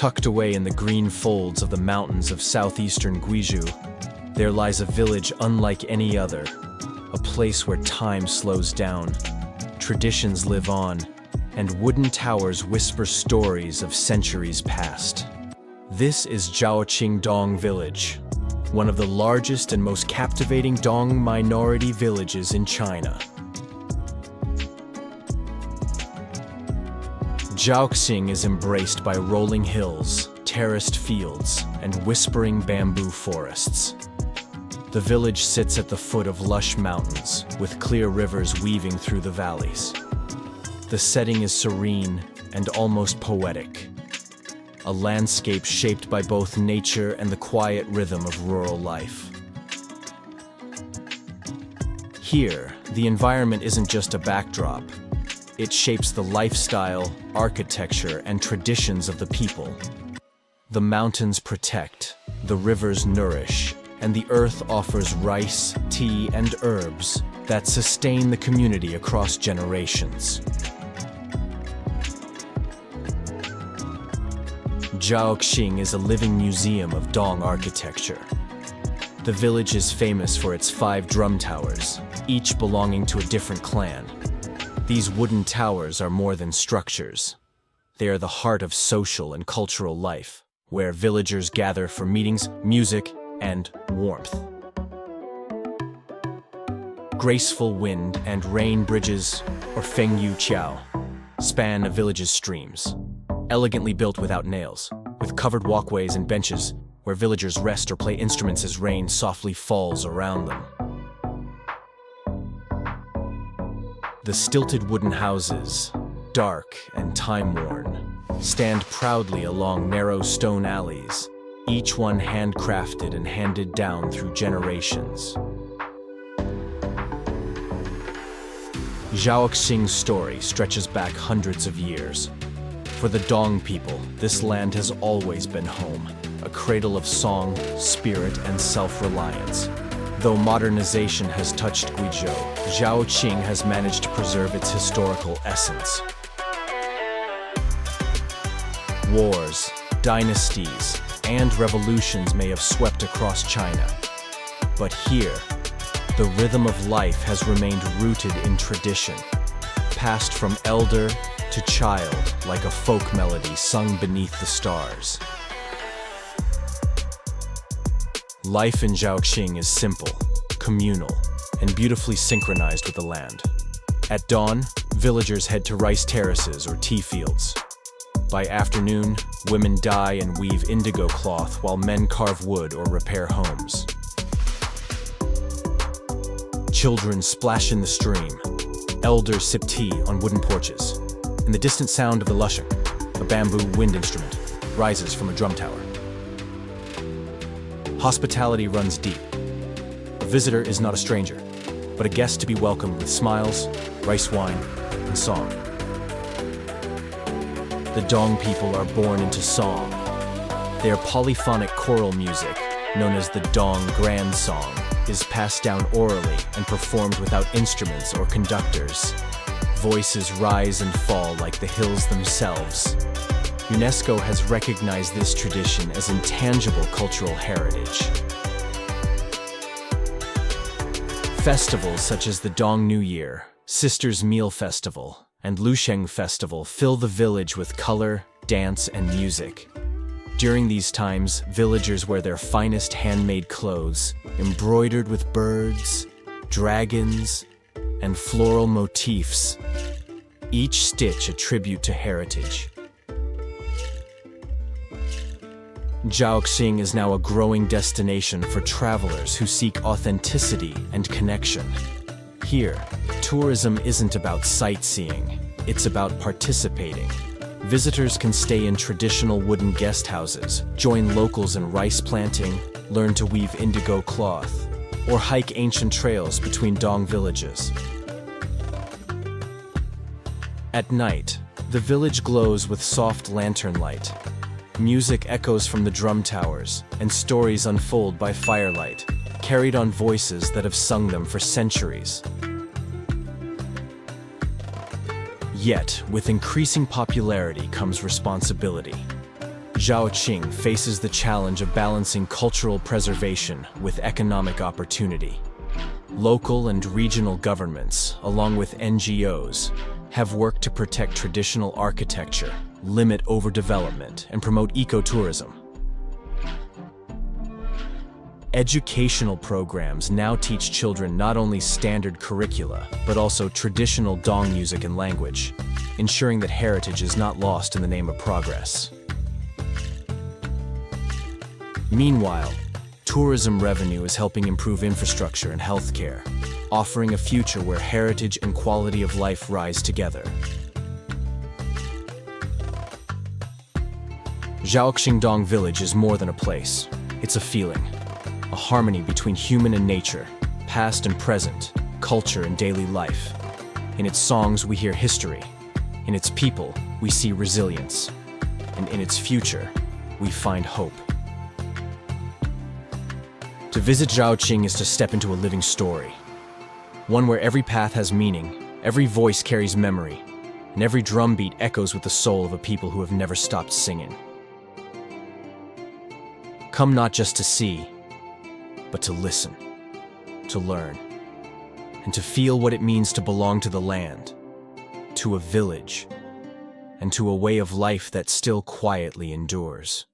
Tucked away in the green folds of the mountains of southeastern Guizhou, there lies a village unlike any other, a place where time slows down, traditions live on, and wooden towers whisper stories of centuries past. This is Zhaoxing Dong Village, one of the largest and most captivating Dong minority villages in China. Zhaoxing is embraced by rolling hills, terraced fields, and whispering bamboo forests. The village sits at the foot of lush mountains, with clear rivers weaving through the valleys. The setting is serene and almost poetic, a landscape shaped by both nature and the quiet rhythm of rural life. Here, the environment isn't just a backdrop. It shapes the lifestyle, architecture, and traditions of the people. The mountains protect, the rivers nourish, and the earth offers rice, tea, and herbs that sustain the community across generations. Zhaoxing is a living museum of Dong architecture. The village is famous for its 5 drum towers, each belonging to a different clan. These wooden towers are more than structures. They are the heart of social and cultural life, where villagers gather for meetings, music, and warmth. Graceful wind and rain bridges, or fengyu qiao, span a village's streams, elegantly built without nails, with covered walkways and benches where villagers rest or play instruments as rain softly falls around them. The stilted wooden houses, dark and time-worn, stand proudly along narrow stone alleys, each one handcrafted and handed down through generations. Zhaoxing's story stretches back hundreds of years. For the Dong people, this land has always been home, a cradle of song, spirit, and self-reliance. Though modernization has touched Guizhou, Zhaoxing has managed to preserve its historical essence. Wars, dynasties, and revolutions may have swept across China. But here, the rhythm of life has remained rooted in tradition, passed from elder to child like a folk melody sung beneath the stars. Life in Zhaoxing is simple, communal, and beautifully synchronized with the land. At dawn, villagers head to rice terraces or tea fields. By afternoon, women dye and weave indigo cloth while men carve wood or repair homes. Children splash in the stream. Elders sip tea on wooden porches. And the distant sound of the lushing, a bamboo wind instrument, rises from a drum tower. Hospitality runs deep. A visitor is not a stranger, but a guest to be welcomed with smiles, rice wine, and song. The Dong people are born into song. Their polyphonic choral music, known as the Dong Grand Song, is passed down orally and performed without instruments or conductors. Voices rise and fall like the hills themselves. UNESCO has recognized this tradition as intangible cultural heritage. Festivals such as the Dong New Year, Sisters' Meal Festival, and Lusheng Festival fill the village with color, dance, and music. During these times, villagers wear their finest handmade clothes, embroidered with birds, dragons, and floral motifs, each stitch a tribute to heritage. Zhaoxing is now a growing destination for travelers who seek authenticity and connection. Here, tourism isn't about sightseeing, it's about participating. Visitors can stay in traditional wooden guest houses, join locals in rice planting, learn to weave indigo cloth, or hike ancient trails between Dong villages. At night, the village glows with soft lantern light. Music echoes from the drum towers, and stories unfold by firelight, carried on voices that have sung them for centuries. Yet, with increasing popularity comes responsibility. Zhaoqing faces the challenge of balancing cultural preservation with economic opportunity. Local and regional governments, along with NGOs, have worked to protect traditional architecture, limit overdevelopment, and promote ecotourism. Educational programs now teach children not only standard curricula, but also traditional Dong music and language, ensuring that heritage is not lost in the name of progress. Meanwhile, tourism revenue is helping improve infrastructure and healthcare, offering a future where heritage and quality of life rise together. Zhaoxing Dong Village is more than a place. It's a feeling, a harmony between human and nature, past and present, culture and daily life. In its songs, we hear history. In its people, we see resilience. And in its future, we find hope. To visit Zhaoqing is to step into a living story. One where every path has meaning, every voice carries memory, and every drumbeat echoes with the soul of a people who have never stopped singing. Come not just to see, but to listen, to learn, and to feel what it means to belong to the land, to a village, and to a way of life that still quietly endures.